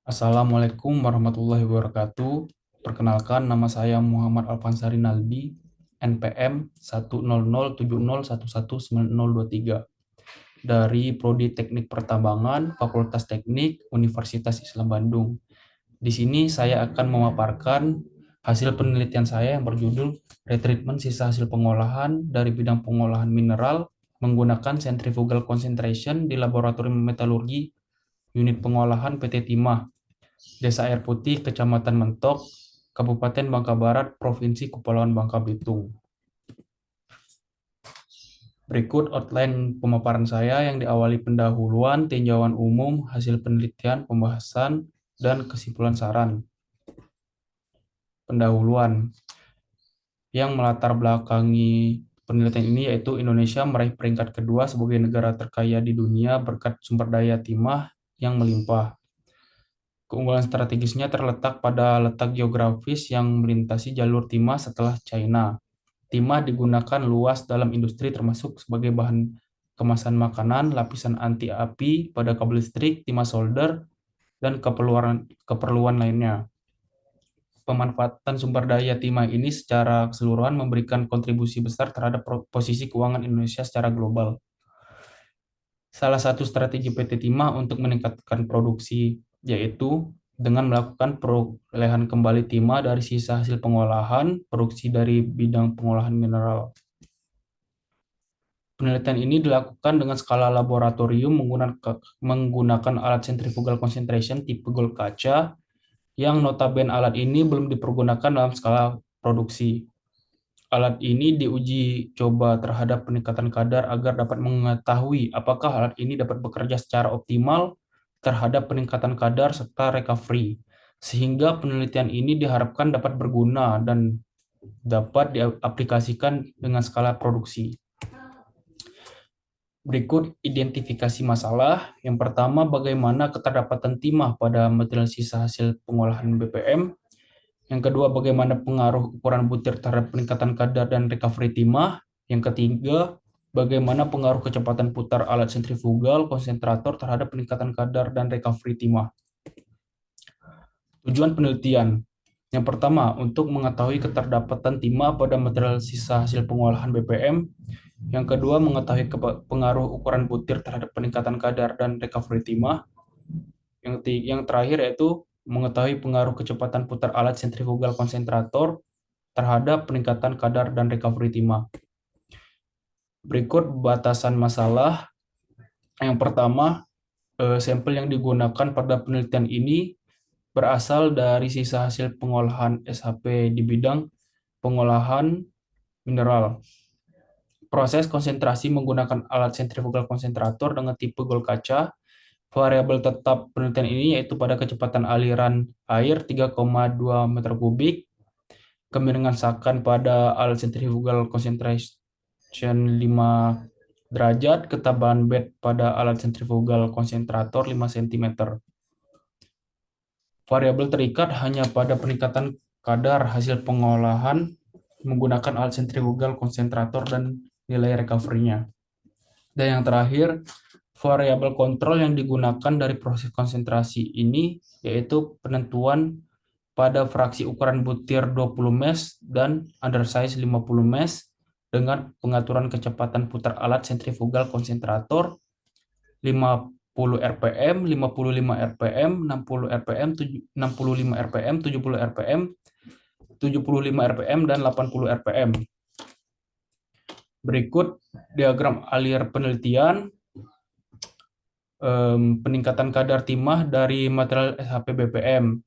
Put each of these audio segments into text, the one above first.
Assalamualaikum warahmatullahi wabarakatuh. Perkenalkan, nama saya Muhammad Alfansari Naldi, NPM 1007011119023 dari Prodi Teknik Pertambangan, Fakultas Teknik, Universitas Islam Bandung. Di sini saya akan memaparkan hasil penelitian saya yang berjudul Retreatment Sisa Hasil Pengolahan dari Bidang Pengolahan Mineral menggunakan Centrifugal Concentration di Laboratorium Metalurgi Unit Pengolahan PT Timah, Desa Air Putih, Kecamatan Mentok, Kabupaten Bangka Barat, Provinsi Kepulauan Bangka Belitung. Berikut outline pemaparan saya yang diawali pendahuluan, tinjauan umum, hasil penelitian, pembahasan, dan kesimpulan saran. Pendahuluan yang melatar belakangi penelitian ini yaitu Indonesia meraih peringkat kedua sebagai negara terkaya di dunia berkat sumber daya timah yang melimpah. Keunggulan strategisnya terletak pada letak geografis yang melintasi jalur timah setelah China. Timah digunakan luas dalam industri termasuk sebagai bahan kemasan makanan, lapisan anti api pada kabel listrik, timah solder, dan keperluan lainnya. Pemanfaatan sumber daya timah ini secara keseluruhan memberikan kontribusi besar terhadap posisi keuangan Indonesia secara global. Salah satu strategi PT Timah untuk meningkatkan produksi yaitu dengan melakukan perolehan kembali timah dari sisa hasil pengolahan, produksi dari bidang pengolahan mineral. Penelitian ini dilakukan dengan skala laboratorium menggunakan alat centrifugal concentration tipe Gold kaca yang notabene alat ini belum dipergunakan dalam skala produksi. Alat ini diuji coba terhadap peningkatan kadar agar dapat mengetahui apakah alat ini dapat bekerja secara optimal terhadap peningkatan kadar serta recovery. Sehingga penelitian ini diharapkan dapat berguna dan dapat diaplikasikan dengan skala produksi. Berikut identifikasi masalah. Yang pertama, bagaimana keterdapatan timah pada material sisa hasil pengolahan BPM. Yang kedua, bagaimana pengaruh ukuran butir terhadap peningkatan kadar dan recovery timah. Yang ketiga, bagaimana pengaruh kecepatan putar alat sentrifugal konsentrator terhadap peningkatan kadar dan recovery timah. Tujuan penelitian. Yang pertama, untuk mengetahui keterdapatan timah pada material sisa hasil pengolahan BPM. Yang kedua, mengetahui pengaruh ukuran butir terhadap peningkatan kadar dan recovery timah. Yang terakhir yaitu mengetahui pengaruh kecepatan putar alat sentrifugal konsentrator terhadap peningkatan kadar dan recovery timah. Berikut batasan masalah. Yang pertama, sampel yang digunakan pada penelitian ini berasal dari sisa hasil pengolahan SHP di bidang pengolahan mineral. Proses konsentrasi menggunakan alat sentrifugal konsentrator dengan tipe Gold kaca. Variabel tetap penelitian ini yaitu pada kecepatan aliran air 3,2 meter kubik, kemiringan sakan pada alat sentrifugal concentration 5 derajat, ketebalan bed pada alat sentrifugal konsentrator 5 cm. Variabel terikat hanya pada peningkatan kadar hasil pengolahan menggunakan alat sentrifugal konsentrator dan nilai recovery-nya. Dan yang terakhir, variabel kontrol yang digunakan dari proses konsentrasi ini yaitu penentuan pada fraksi ukuran butir 20 mesh dan undersize 50 mesh dengan pengaturan kecepatan putar alat sentrifugal konsentrator 50 rpm, 55 rpm, 60 rpm, 65 rpm, 70 rpm, 75 rpm, dan 80 rpm. Berikut diagram alir penelitian peningkatan kadar timah dari material SHP BPM.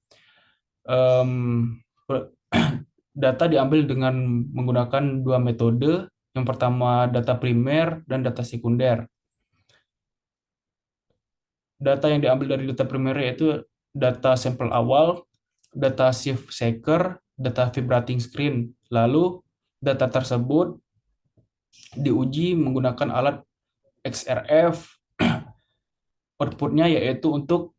Data diambil dengan menggunakan dua metode. Yang pertama data primer dan data sekunder. Data yang diambil dari data primer yaitu data sampel awal, data shift shaker, data vibrating screen. Lalu data tersebut diuji menggunakan alat XRF. Outputnya yaitu untuk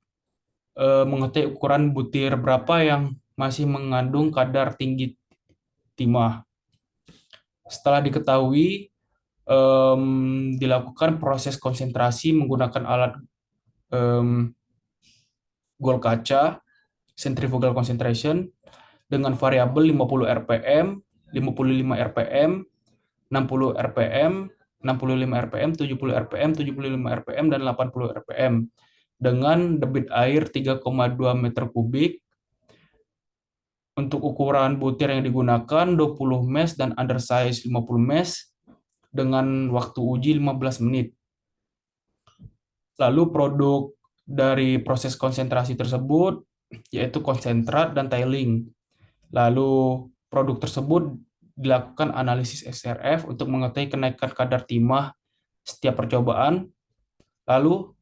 mengetahui ukuran butir berapa yang masih mengandung kadar tinggi timah. Setelah diketahui, dilakukan proses konsentrasi menggunakan alat gol kaca, centrifugal concentration, dengan variabel 50 rpm, 55 rpm, 60 rpm, 65 rpm, 70 rpm, 75 rpm, dan 80 rpm. Dengan debit air 3,2 meter kubik. Untuk ukuran butir yang digunakan 20 mesh dan undersize 50 mesh dengan waktu uji 15 menit. Lalu produk dari proses konsentrasi tersebut yaitu konsentrat dan tailing. Lalu produk tersebut dilakukan analisis XRF untuk mengetahui kenaikan kadar timah setiap percobaan. Lalu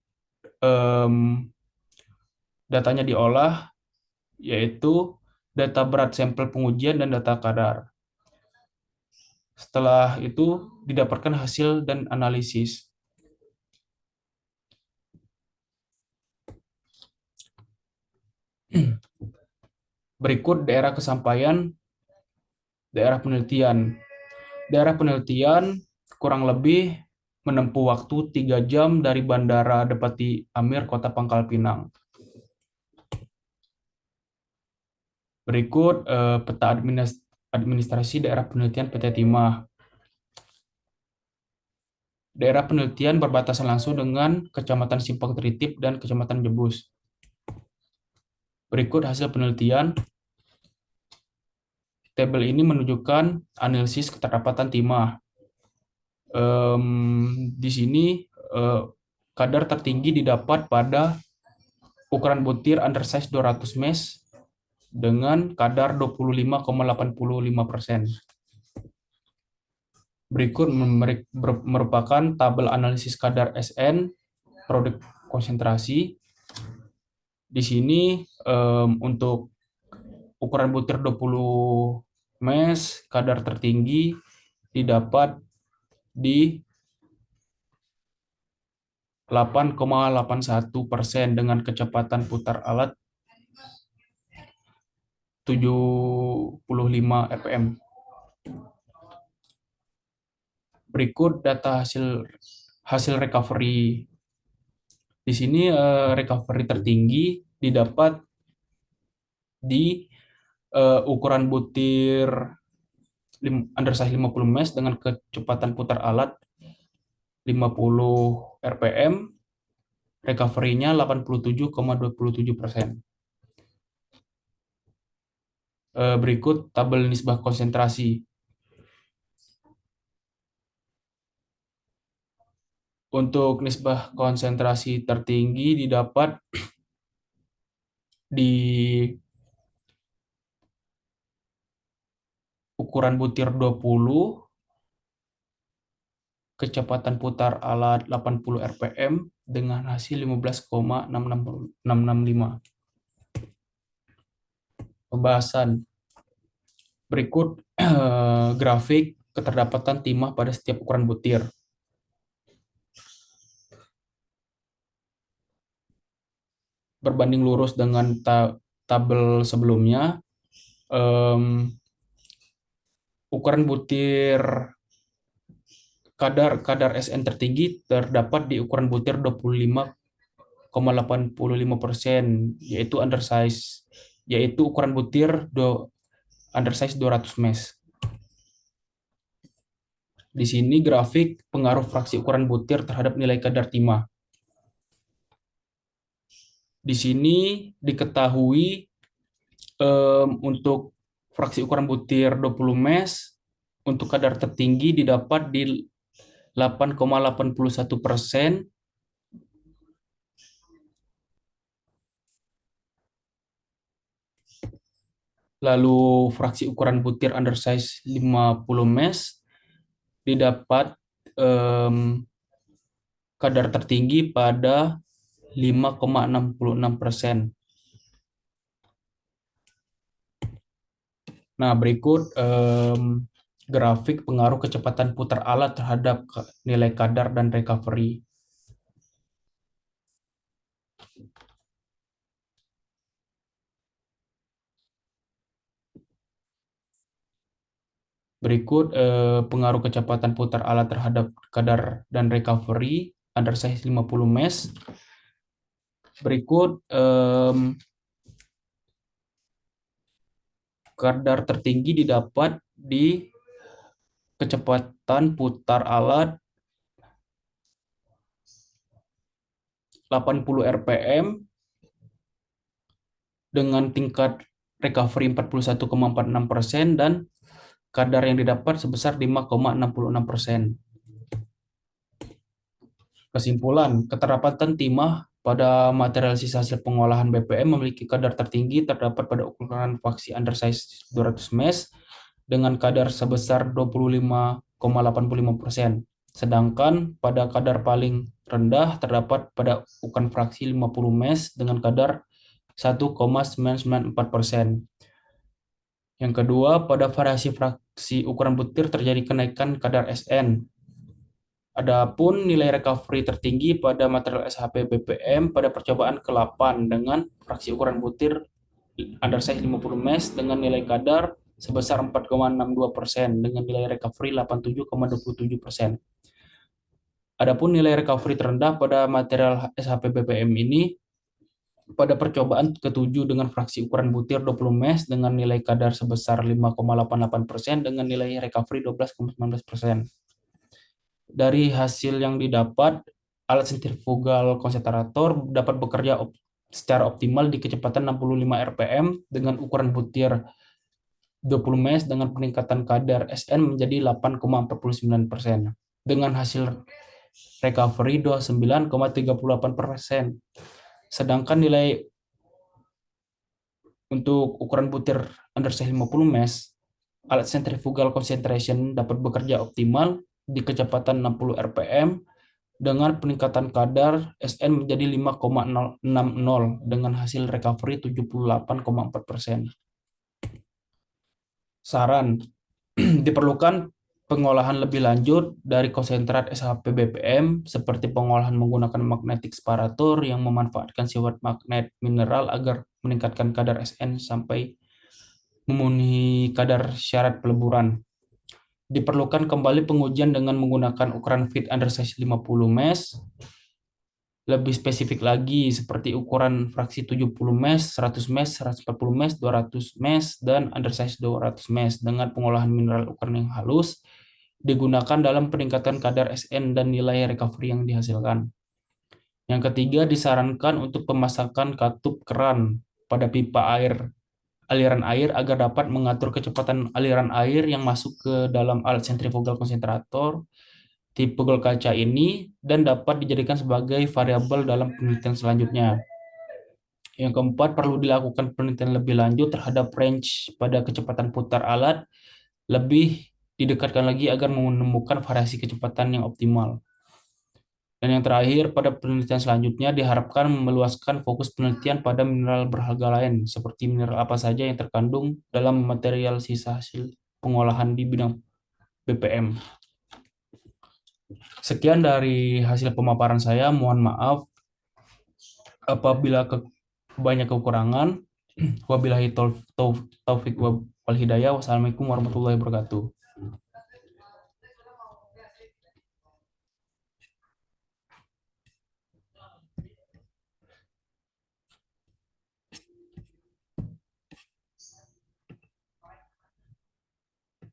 datanya diolah, yaitu data berat sampel pengujian dan data kadar. Setelah itu didapatkan hasil dan analisis. Berikut daerah kesampaian daerah penelitian. Daerah penelitian kurang lebih menempuh waktu 3 jam dari Bandara Depati Amir, Kota Pangkal Pinang. Berikut peta administrasi daerah penelitian PT Timah. Daerah penelitian berbatasan langsung dengan Kecamatan Simpang Tritip dan Kecamatan Jebus. Berikut hasil penelitian. Tabel ini menunjukkan analisis keterlambatan timah. Di sini kadar tertinggi didapat pada ukuran butir undersize 200 mesh dengan kadar 25,85%. Berikut merupakan tabel analisis kadar SN produk konsentrasi. Di sini untuk ukuran butir 20 mesh kadar tertinggi didapat di 8,81% dengan kecepatan putar alat 75 rpm. Berikut data hasil recovery. Di sini recovery tertinggi didapat di ukuran butir undersize 50 mesh dengan kecepatan putar alat 50 rpm, recovery-nya 87,27%. Berikut tabel nisbah konsentrasi. Untuk nisbah konsentrasi tertinggi didapat di ukuran butir 20, kecepatan putar alat 80 rpm dengan hasil 15,665. Pembahasan. Berikut grafik keterdapatan timah pada setiap ukuran butir. Berbanding lurus dengan tabel sebelumnya, ukuran butir kadar SN tertinggi terdapat di ukuran butir 25,85%, yaitu undersize, yaitu ukuran butir undersize 200 mesh. Di sini grafik pengaruh fraksi ukuran butir terhadap nilai kadar timah. Di sini diketahui untuk fraksi ukuran butir 20 mesh untuk kadar tertinggi didapat di 8,81%. Lalu fraksi ukuran butir undersize 50 mesh didapat kadar tertinggi pada 5,66%. Nah, berikut grafik pengaruh kecepatan putar alat terhadap nilai kadar dan recovery. Berikut pengaruh kecepatan putar alat terhadap kadar dan recovery undersize 50 mesh. Berikut kadar tertinggi didapat di kecepatan putar alat 80 rpm dengan tingkat recovery 41,46% dan kadar yang didapat sebesar 5,66%. Kesimpulan, keterlambatan timah pada material sisa hasil pengolahan BPM memiliki kadar tertinggi terdapat pada ukuran faksi undersize 200 mesh dengan kadar sebesar 25,85%. Sedangkan pada kadar paling rendah terdapat pada ukuran fraksi 50 mesh dengan kadar 1,994%. Yang kedua, pada variasi fraksi ukuran butir terjadi kenaikan kadar SN. Adapun nilai recovery tertinggi pada material SHP BPM pada percobaan ke-8 dengan fraksi ukuran butir undersize 50 mesh dengan nilai kadar sebesar 4,62% dengan nilai recovery 87,27%. Adapun nilai recovery terendah pada material SHP BPM ini pada percobaan ke-7 dengan fraksi ukuran butir 20 mesh dengan nilai kadar sebesar 5,88% dengan nilai recovery 12,19%. Dari hasil yang didapat, alat sentrifugal konsentrator dapat bekerja secara optimal di kecepatan 65 rpm dengan ukuran butir 20 mesh dengan peningkatan kadar SN menjadi 8,49% dengan hasil recovery 29,38%. Sedangkan nilai untuk ukuran butir undersize 50 mesh, alat centrifugal concentration dapat bekerja optimal di kecepatan 60 rpm dengan peningkatan kadar SN menjadi 5,60 dengan hasil recovery 78,4%. Saran, diperlukan pengolahan lebih lanjut dari konsentrat SHP BPM seperti pengolahan menggunakan magnetic separator yang memanfaatkan sifat magnet mineral agar meningkatkan kadar SN sampai memenuhi kadar syarat peleburan. Diperlukan kembali pengujian dengan menggunakan ukuran fit undersize 50 mesh. Lebih spesifik lagi seperti ukuran fraksi 70 mesh, 100 mesh, 140 mesh, 200 mesh, dan undersize 200 mesh dengan pengolahan mineral ukuran yang halus digunakan dalam peningkatan kadar SN dan nilai recovery yang dihasilkan. Yang ketiga, disarankan untuk pemasangan katup keran pada pipa aliran air agar dapat mengatur kecepatan aliran air yang masuk ke dalam alat sentrifugal konsentrator tipe gol kaca ini dan dapat dijadikan sebagai variabel dalam penelitian selanjutnya. Yang keempat, perlu dilakukan penelitian lebih lanjut terhadap range pada kecepatan putar alat lebih didekatkan lagi agar menemukan variasi kecepatan yang optimal. Dan yang terakhir, pada penelitian selanjutnya diharapkan meluaskan fokus penelitian pada mineral berharga lain, seperti mineral apa saja yang terkandung dalam material sisa hasil pengolahan di bidang BPM. Sekian dari hasil pemaparan saya. Mohon maaf apabila banyak kekurangan. Wabillahi taufik wal hidayah. Wassalamualaikum warahmatullahi wabarakatuh.